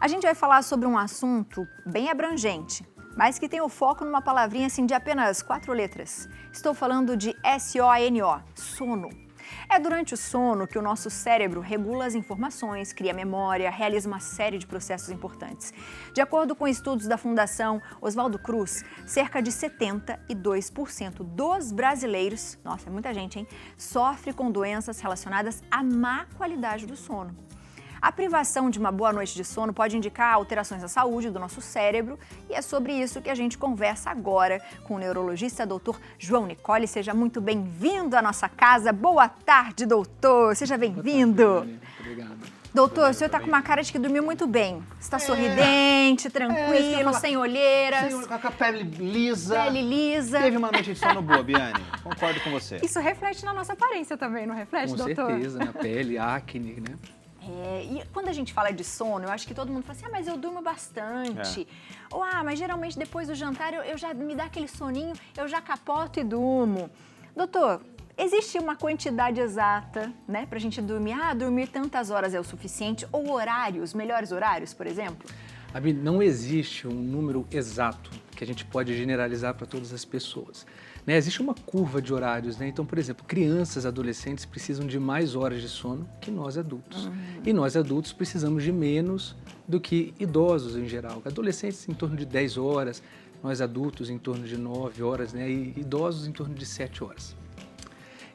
A gente vai falar sobre um assunto bem abrangente, mas que tem o foco numa palavrinha assim de apenas 4 letras. Estou falando de SONO, sono. É durante o sono que o nosso cérebro regula as informações, cria memória, realiza uma série de processos importantes. De acordo com estudos da Fundação Oswaldo Cruz, cerca de 72% dos brasileiros, nossa, é muita gente, hein, sofre com doenças relacionadas à má qualidade do sono. A privação de uma boa noite de sono pode indicar alterações à saúde do nosso cérebro e é sobre isso que a gente conversa agora com o neurologista doutor João Nicoli. Seja muito bem-vindo à nossa casa. Boa tarde, doutor. Seja bem-vindo. Obrigado. Doutor, o senhor está com uma cara de que dormiu muito bem. Está sorridente, tranquilo, sem olheiras. Com a pele lisa. Pele lisa. Teve uma noite de sono boa, Biane. Concordo com você. Isso reflete na nossa aparência também, não reflete, doutor? Com certeza, na pele, acne, né? E quando a gente fala de sono, eu acho que todo mundo fala assim, mas eu durmo bastante. Ou, mas geralmente depois do jantar eu já me dá aquele soninho, eu já capoto e durmo. Doutor, existe uma quantidade exata, né, pra gente dormir? Dormir tantas horas é o suficiente? Ou horários, melhores horários, por exemplo? Abi, não existe um número exato que a gente pode generalizar para todas as pessoas. Né? Existe uma curva de horários, né? Então, por exemplo, crianças, adolescentes precisam de mais horas de sono que nós adultos. E nós adultos precisamos de menos do que idosos em geral. Adolescentes em torno de 10 horas, nós adultos em torno de 9 horas, né? E idosos em torno de 7 horas.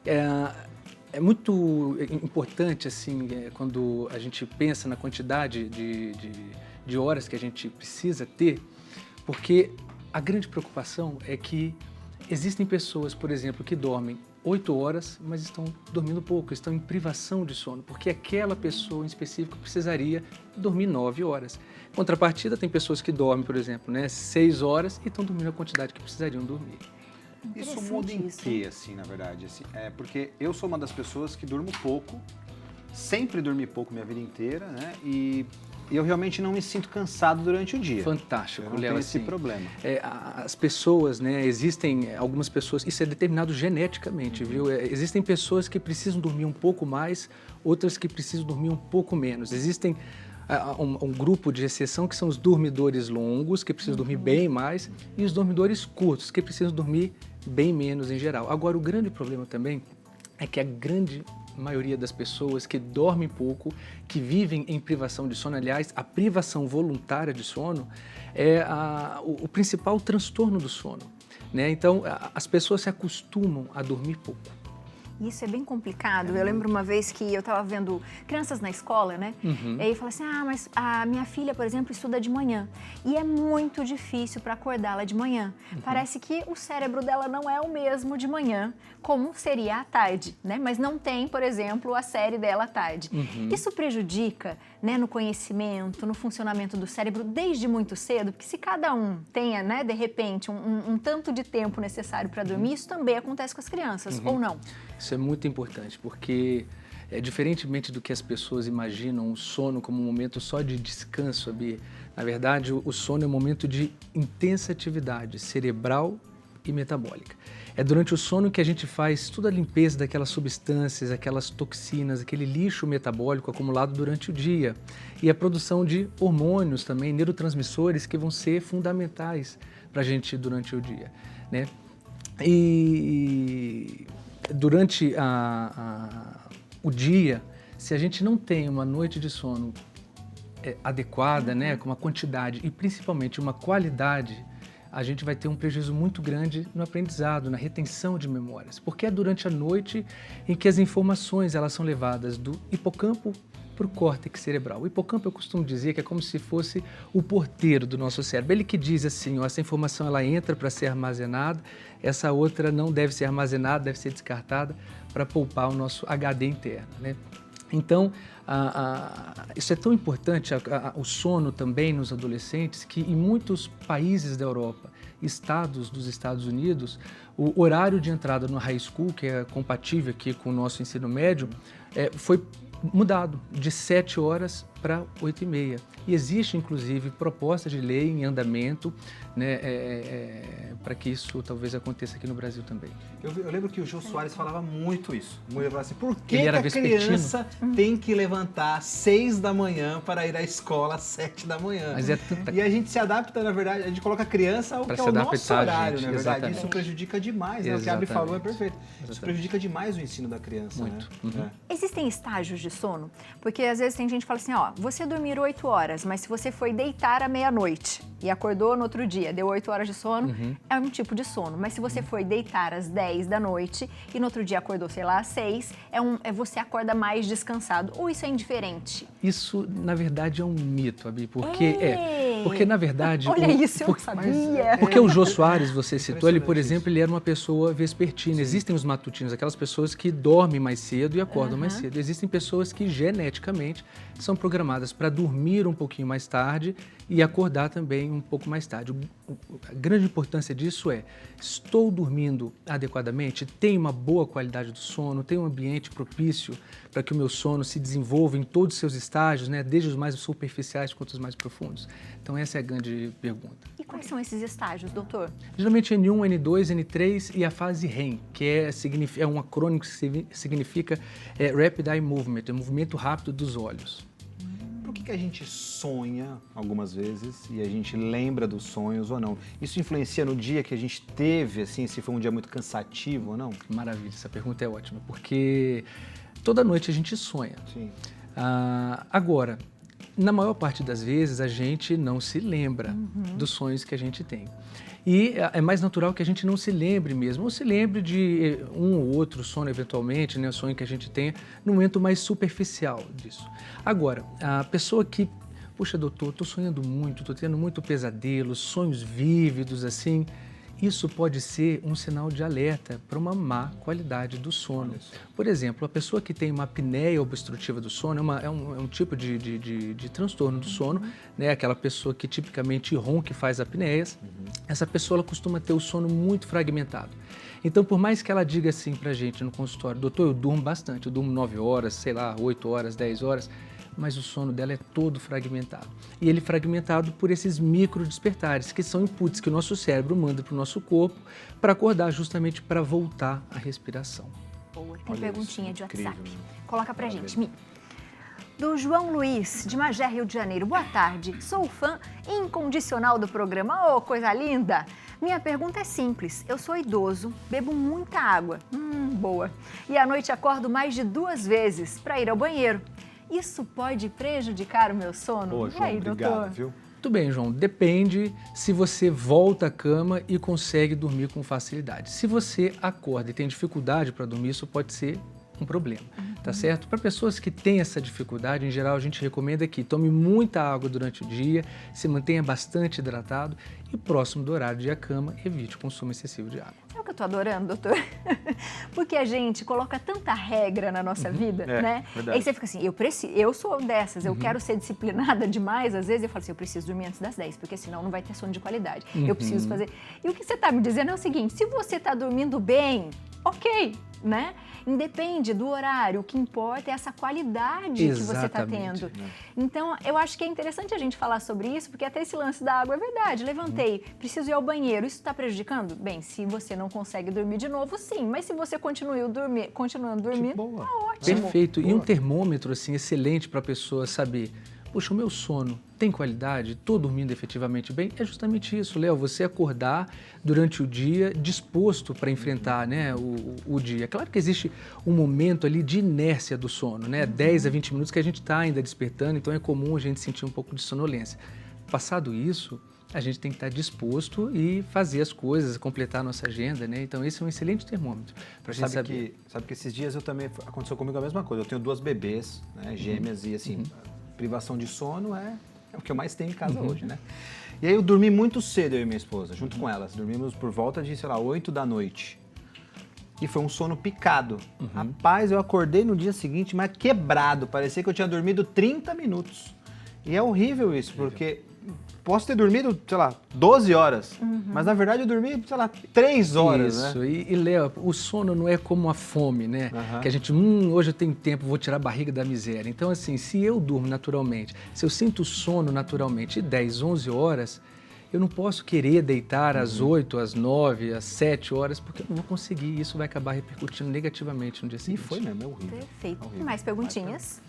É muito importante, assim, quando a gente pensa na quantidade de horas que a gente precisa ter, porque a grande preocupação é que existem pessoas, por exemplo, que dormem 8 horas, mas estão dormindo pouco, estão em privação de sono, porque aquela pessoa em específico precisaria dormir 9 horas. Em contrapartida, tem pessoas que dormem, por exemplo, 6 horas e estão dormindo a quantidade que precisariam dormir. Isso muda em quê, assim, na verdade? Assim, porque eu sou uma das pessoas que durmo pouco, sempre dormi pouco minha vida inteira, né? E eu realmente não me sinto cansado durante o dia. Fantástico, eu não Léo, tenho assim, esse problema. As pessoas, né, existem algumas pessoas, isso é determinado geneticamente, viu? Existem pessoas que precisam dormir um pouco mais, outras que precisam dormir um pouco menos. Existem um grupo de exceção que são os dormidores longos, que precisam dormir bem mais, e os dormidores curtos, que precisam dormir bem menos em geral. Agora, o grande problema também é que a grande maioria das pessoas que dormem pouco, que vivem em privação de sono, aliás, a privação voluntária de sono é o principal transtorno do sono, né? Então, as pessoas se acostumam a dormir pouco. Isso é bem complicado. Eu lembro uma vez que eu estava vendo crianças na escola, né? E aí fala assim, mas a minha filha, por exemplo, estuda de manhã. E é muito difícil para acordá-la de manhã. Parece que o cérebro dela não é o mesmo de manhã, como seria à tarde, né? Mas não tem, por exemplo, a série dela à tarde. Isso prejudica, né, no conhecimento, no funcionamento do cérebro desde muito cedo, porque se cada um tenha, né, de repente, um tanto de tempo necessário para dormir, isso também acontece com as crianças, ou não? Isso é muito importante, porque, diferentemente do que as pessoas imaginam, o sono como um momento só de descanso, Abi, na verdade, o sono é um momento de intensa atividade cerebral e metabólica. É durante o sono que a gente faz toda a limpeza daquelas substâncias, aquelas toxinas, aquele lixo metabólico acumulado durante o dia. E a produção de hormônios também, neurotransmissores, que vão ser fundamentais para a gente durante o dia, né? E durante o dia, se a gente não tem uma noite de sono adequada, né, com uma quantidade e principalmente uma qualidade, a gente vai ter um prejuízo muito grande no aprendizado, na retenção de memórias, porque é durante a noite em que as informações elas são levadas do hipocampo para o córtex cerebral. O hipocampo, eu costumo dizer que é como se fosse o porteiro do nosso cérebro. Ele que diz assim, essa informação ela entra para ser armazenada, essa outra não deve ser armazenada, deve ser descartada para poupar o nosso HD interno, né? Então, isso é tão importante, o sono também nos adolescentes, que em muitos países da Europa, estados dos Estados Unidos, o horário de entrada no high school, que é compatível aqui com o nosso ensino médio, foi mudado de 7 horas para 8h30. E existe, inclusive, proposta de lei em andamento, né, para que isso talvez aconteça aqui no Brasil também. Eu lembro que o Jô Soares falava muito isso. Ele falava assim, por que, Ele era que a criança tem que levantar às 6 da manhã para ir à escola às 7 da manhã? Mas é tanta... E a gente se adapta, na verdade, a gente coloca a criança ao que é o nosso horário, na verdade. Exatamente. Isso prejudica demais, né? O que a Abby falou é perfeito. Isso prejudica demais o ensino da criança, muito. Né? Existem estágios de sono? Porque às vezes tem gente que fala assim, ó, você dormir 8 horas, mas se você foi deitar à meia-noite e acordou no outro dia, deu 8 horas de sono, é um tipo de sono. Mas se você foi deitar às 10 da noite e no outro dia acordou, sei lá, às 6, você acorda mais descansado. Ou isso é indiferente? Isso, na verdade, é um mito, Abi, porque na verdade... Olha isso, eu não sabia. Porque o Jô Soares, você citou, ele, por exemplo, ele era uma pessoa vespertina. Existem os matutinos, aquelas pessoas que dormem mais cedo e acordam mais cedo. Existem pessoas que geneticamente são programadas para dormir um pouquinho mais tarde e acordar também um pouco mais tarde. A grande importância disso é, estou dormindo adequadamente, tenho uma boa qualidade do sono, tenho um ambiente propício para que o meu sono se desenvolva em todos os seus estágios, né, desde os mais superficiais quanto os mais profundos. Então essa é a grande pergunta. E quais são esses estágios, doutor? Geralmente N1, N2, N3 e a fase REM, que é um acrônimo que significa Rapid Eye Movement, é movimento rápido dos olhos. Por que a gente sonha algumas vezes e a gente lembra dos sonhos ou não? Isso influencia no dia que a gente teve, assim, se foi um dia muito cansativo ou não? Maravilha, essa pergunta é ótima, porque toda noite a gente sonha. Sim. Agora, na maior parte das vezes a gente não se lembra dos sonhos que a gente tem. E é mais natural que a gente não se lembre mesmo, ou se lembre de um ou outro sonho eventualmente, né, o sonho que a gente tenha, no momento mais superficial disso. Agora, a pessoa que, puxa doutor, estou sonhando muito, estou tendo muito pesadelo, sonhos vívidos assim, isso pode ser um sinal de alerta para uma má qualidade do sono. Por exemplo, a pessoa que tem uma apneia obstrutiva do sono é um tipo de transtorno do sono, né? Aquela pessoa que tipicamente ronca e faz apneias, essa pessoa ela costuma ter o sono muito fragmentado. Então, por mais que ela diga assim para a gente no consultório, doutor, eu durmo bastante, eu durmo 9 horas, sei lá, 8 horas, 10 horas, mas o sono dela é todo fragmentado. E ele é fragmentado por esses micro despertares, que são inputs que o nosso cérebro manda para o nosso corpo para acordar justamente para voltar à respiração. Boa, tem perguntinha de WhatsApp. Coloca pra gente, Mi. Do João Luiz, de Magé, Rio de Janeiro. Boa tarde, sou fã incondicional do programa. Oh, coisa linda! Minha pergunta é simples. Eu sou idoso, bebo muita água. Boa. E à noite acordo mais de 2 vezes para ir ao banheiro. Isso pode prejudicar o meu sono? Pô, João, aí, obrigado, doutor? viu? Muito bem, João. Depende se você volta à cama e consegue dormir com facilidade. Se você acorda e tem dificuldade para dormir, isso pode ser um problema, tá certo? Para pessoas que têm essa dificuldade, em geral, a gente recomenda que tome muita água durante o dia, se mantenha bastante hidratado e próximo do horário de ir à cama, evite o consumo excessivo de água. Sabe o que eu tô adorando, doutor? Porque a gente coloca tanta regra na nossa vida, né? Verdade. Aí você fica assim, eu sou dessas, eu quero ser disciplinada demais, às vezes eu falo assim, eu preciso dormir antes das 10, porque senão não vai ter sono de qualidade. Eu preciso fazer... E o que você tá me dizendo é o seguinte, se você tá dormindo bem, ok, né? Independe do horário, o que importa é essa qualidade que você está tendo. Então, eu acho que é interessante a gente falar sobre isso, porque até esse lance da água é verdade. Levantei, preciso ir ao banheiro, isso está prejudicando? Bem, se você não consegue dormir de novo, sim. Mas se você continuando dormindo, tá ótimo. Perfeito. E um termômetro, assim, excelente para a pessoa saber, poxa, o meu sono tem qualidade? Estou dormindo efetivamente bem? É justamente isso, Léo, você acordar durante o dia disposto para enfrentar, né, o dia. Claro que existe um momento ali de inércia do sono, né, 10 a 20 minutos que a gente está ainda despertando, então é comum a gente sentir um pouco de sonolência. Passado isso, a gente tem que estar disposto e fazer as coisas, completar a nossa agenda, né? Então esse é um excelente termômetro para a gente saber. Sabe que esses dias aconteceu comigo a mesma coisa. Eu tenho 2 bebês, né, gêmeas, e assim, privação de sono é o que eu mais tenho em casa hoje, né? E aí eu dormi muito cedo, eu e minha esposa, junto com elas. Dormimos por volta de, sei lá, 8 da noite. E foi um sono picado. Rapaz, eu acordei no dia seguinte, mas quebrado. Parecia que eu tinha dormido 30 minutos. E é horrível isso, porque posso ter dormido, sei lá, 12 horas, mas na verdade eu dormi, sei lá, 3 horas, Isso, né? e Léo, o sono não é como a fome, né? Que a gente, hoje eu tenho tempo, vou tirar a barriga da miséria. Então, assim, se eu durmo naturalmente, se eu sinto sono naturalmente 10, 11 horas, eu não posso querer deitar às 8, às 9, às 7 horas, porque eu não vou conseguir e isso vai acabar repercutindo negativamente no dia E seguinte. foi mesmo, é horrível. Perfeito. Horrível. Mais perguntinhas?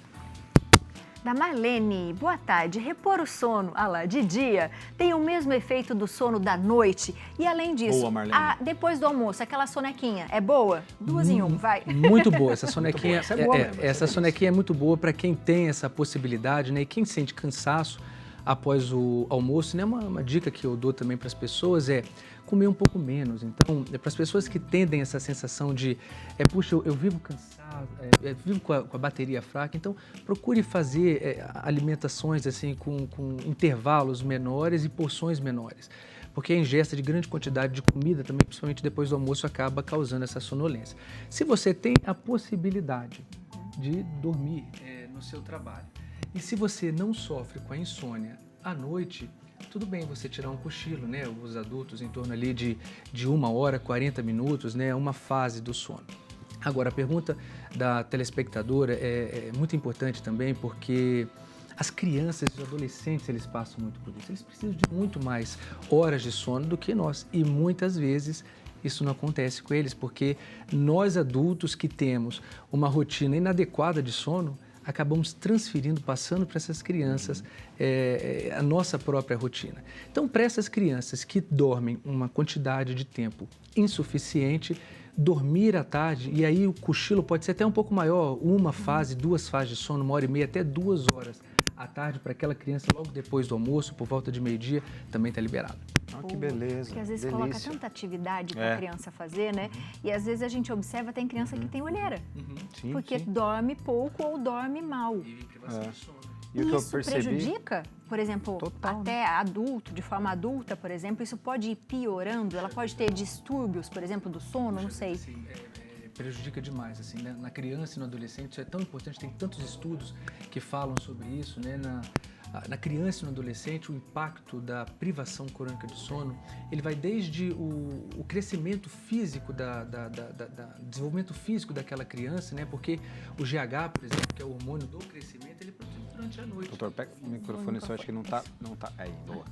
Da Marlene, boa tarde. Repor o sono, de dia, tem o mesmo efeito do sono da noite? E além disso, Boa, Marlene. depois do almoço, aquela sonequinha, é boa? 2 em 1, vai. Muito boa, essa sonequinha. Essa é boa mesmo, essa sonequinha é muito boa para quem tem essa possibilidade, né? E quem sente cansaço após o almoço, né? Uma dica que eu dou também para as pessoas é comer um pouco menos. Então, para as pessoas que tendem essa sensação de, puxa, eu vivo cansado, vivo com a bateria fraca, então procure fazer alimentações assim com intervalos menores e porções menores. Porque a ingesta de grande quantidade de comida também, principalmente depois do almoço, acaba causando essa sonolência. Se você tem a possibilidade de dormir no seu trabalho, e se você não sofre com a insônia à noite, tudo bem você tirar um cochilo, né? Os adultos em torno ali de 1 hora, 40 minutos, né? Uma fase do sono. Agora, a pergunta da telespectadora é muito importante também, porque as crianças e os adolescentes, eles passam muito por isso. Eles precisam de muito mais horas de sono do que nós. E muitas vezes isso não acontece com eles, porque nós adultos que temos uma rotina inadequada de sono, acabamos transferindo, passando para essas crianças a nossa própria rotina. Então, para essas crianças que dormem uma quantidade de tempo insuficiente, dormir à tarde, e aí o cochilo pode ser até um pouco maior, 1 fase, 2 fases de sono, 1h30, até 2 horas à tarde, para aquela criança logo depois do almoço, por volta de meio-dia, também está liberado. Que beleza. Porque às vezes delícia. coloca tanta atividade para a criança fazer, né? E às vezes a gente observa, tem criança que tem olheira. Sim, Porque sim. dorme pouco ou dorme mal. E privação de sono. E o que eu Isso percebi... prejudica, por exemplo, Total, até adulto, de forma adulta, por exemplo, isso pode ir piorando? Ela pode ter distúrbios, por exemplo, do sono, não sei. Assim, prejudica demais, assim, né? Na criança e no adolescente, isso é tão importante, tem tantos estudos que falam sobre isso, né? Na criança e no adolescente, o impacto da privação crônica de sono, ele vai desde o crescimento físico, desenvolvimento físico daquela criança, né? Porque o GH, por exemplo, que é o hormônio do crescimento, ele é produzido durante a noite. Doutor, pega o microfone, só acho que não tá. Aí, boa.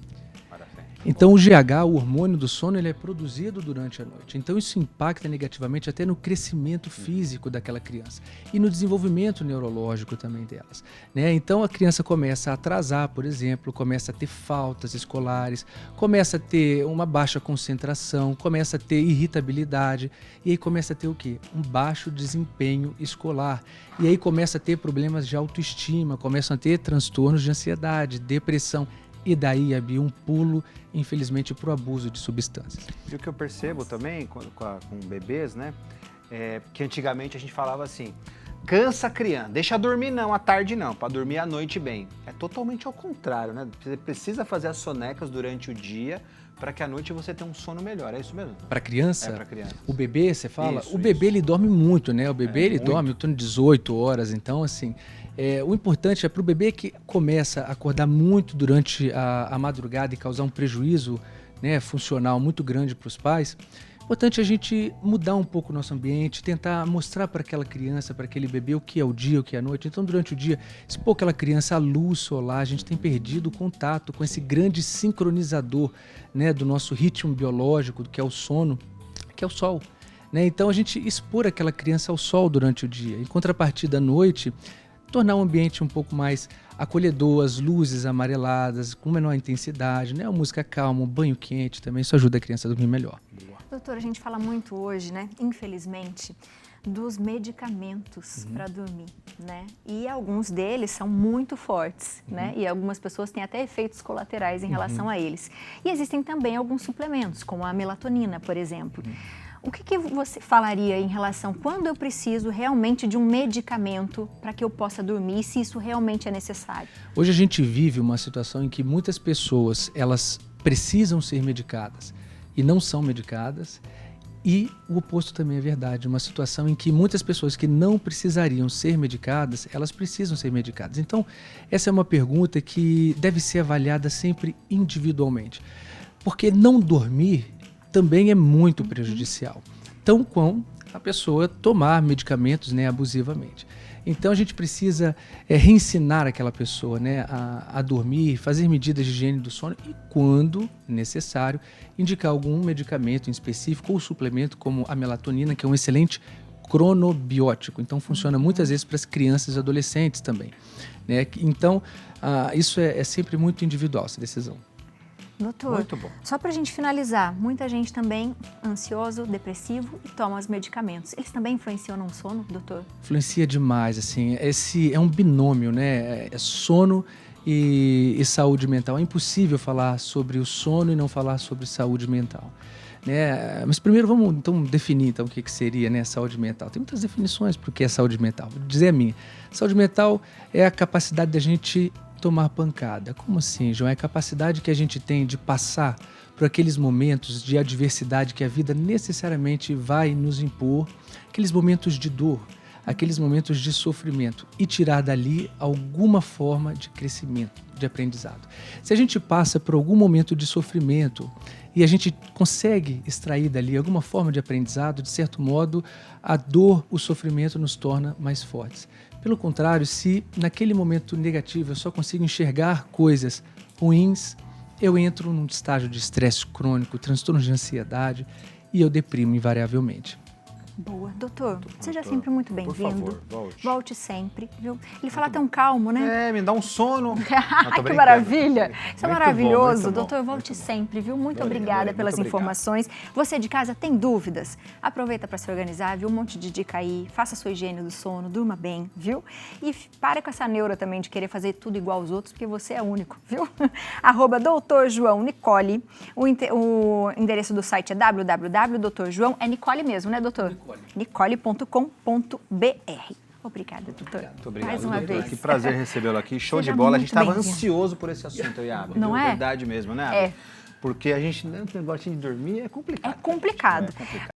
Então o GH, o hormônio do sono, ele é produzido durante a noite. Então isso impacta negativamente até no crescimento físico daquela criança e no desenvolvimento neurológico também delas, né? Então a criança começa a atrasar, por exemplo, começa a ter faltas escolares, começa a ter uma baixa concentração, começa a ter irritabilidade e aí começa a ter o quê? Um baixo desempenho escolar. E aí começa a ter problemas de autoestima, começam a ter transtornos de ansiedade, depressão. E daí havia um pulo, infelizmente, para o abuso de substâncias. E o que eu percebo também com bebês, né? Que antigamente a gente falava assim, cansa a criança, deixa dormir não, à tarde não, para dormir à noite bem. É totalmente ao contrário, né? Você precisa fazer as sonecas durante o dia para que à noite você tenha um sono melhor, é isso mesmo? Para criança? É para criança. O bebê, você fala? Isso, o bebê, ele dorme muito, né? O bebê, ele muito. dorme em torno de 18 horas, então, assim... o importante é para o bebê que começa a acordar muito durante a madrugada e causar um prejuízo, né, funcional muito grande para os pais. Importante a gente mudar um pouco o nosso ambiente, tentar mostrar para aquela criança, para aquele bebê o que é o dia, o que é a noite. Então, durante o dia, expor aquela criança à luz solar, a gente tem perdido o contato com esse grande sincronizador, né, do nosso ritmo biológico, que é o sono, que é o sol. Né? Então, a gente expor aquela criança ao sol durante o dia. Em contrapartida, à noite, tornar o ambiente um pouco mais acolhedor, as luzes amareladas, com menor intensidade, né? A música calma, um banho quente também, isso ajuda a criança a dormir melhor. Doutora, a gente fala muito hoje, né, infelizmente, dos medicamentos para dormir, né? E alguns deles são muito fortes, né? E algumas pessoas têm até efeitos colaterais em relação a eles. E existem também alguns suplementos, como a melatonina, por exemplo. O que você falaria em relação quando eu preciso realmente de um medicamento para que eu possa dormir e se isso realmente é necessário? Hoje a gente vive uma situação em que muitas pessoas, elas precisam ser medicadas e não são medicadas E o oposto também é verdade, uma situação em que muitas pessoas que não precisariam ser medicadas, elas precisam ser medicadas. Então, essa é uma pergunta que deve ser avaliada sempre individualmente, porque não dormir também é muito prejudicial, tão quanto a pessoa tomar medicamentos, né, abusivamente. Então a gente precisa reensinar aquela pessoa, né, a dormir, fazer medidas de higiene do sono e, quando necessário, indicar algum medicamento em específico ou suplemento como a melatonina, que é um excelente cronobiótico. Então funciona muitas vezes para as crianças e adolescentes também, né? Então isso é sempre muito individual, essa decisão. Doutor, Muito bom. Só para a gente finalizar, muita gente também ansioso, depressivo e toma os medicamentos. Eles também influenciam no sono, doutor? Influencia demais, assim, esse é um binômio, né? É sono e saúde mental. É impossível falar sobre o sono e não falar sobre saúde mental, né? Mas primeiro vamos então definir então, o que seria, né, saúde mental. Tem muitas definições para o que é saúde mental. Vou dizer a minha. Saúde mental é a capacidade da gente tomar pancada. Como assim, João? É a capacidade que a gente tem de passar por aqueles momentos de adversidade que a vida necessariamente vai nos impor, aqueles momentos de dor, aqueles momentos de sofrimento e tirar dali alguma forma de crescimento, de aprendizado. Se a gente passa por algum momento de sofrimento e a gente consegue extrair dali alguma forma de aprendizado, de certo modo, a dor, o sofrimento nos torna mais fortes. Pelo contrário, se naquele momento negativo eu só consigo enxergar coisas ruins, eu entro num estágio de estresse crônico, transtorno de ansiedade e eu deprimo invariavelmente. Boa. Doutor, seja sempre muito Por bem-vindo. favor, volte. Volte sempre, viu? Ele fala tão calmo, né? Me dá um sono. Ai, que maravilha! Isso é Muito maravilhoso. bom, muito Doutor, bom, volte muito bom. sempre, viu? Muito Adorei, obrigada adorei, pelas muito obrigado. informações. Você de casa tem dúvidas? Aproveita para se organizar, viu? Um monte de dica aí. Faça a sua higiene do sono, durma bem, viu? E para com essa neura também de querer fazer tudo igual aos outros, porque você é único, viu? @Dr. João Nicoli. O endereço do site é www.drjoão. É Nicoli mesmo, né, doutor? Nicoli.com.br. Obrigada, doutor. Muito obrigado, Mais uma doutor. vez. Que prazer recebê-lo aqui. Show Seja de bola. A gente muito estava bem-vindo. ansioso por esse assunto, Iabe. Não é? Verdade mesmo, né, Iabe? É. Porque a gente, né, o negócio de dormir é complicado. É complicado. É complicado.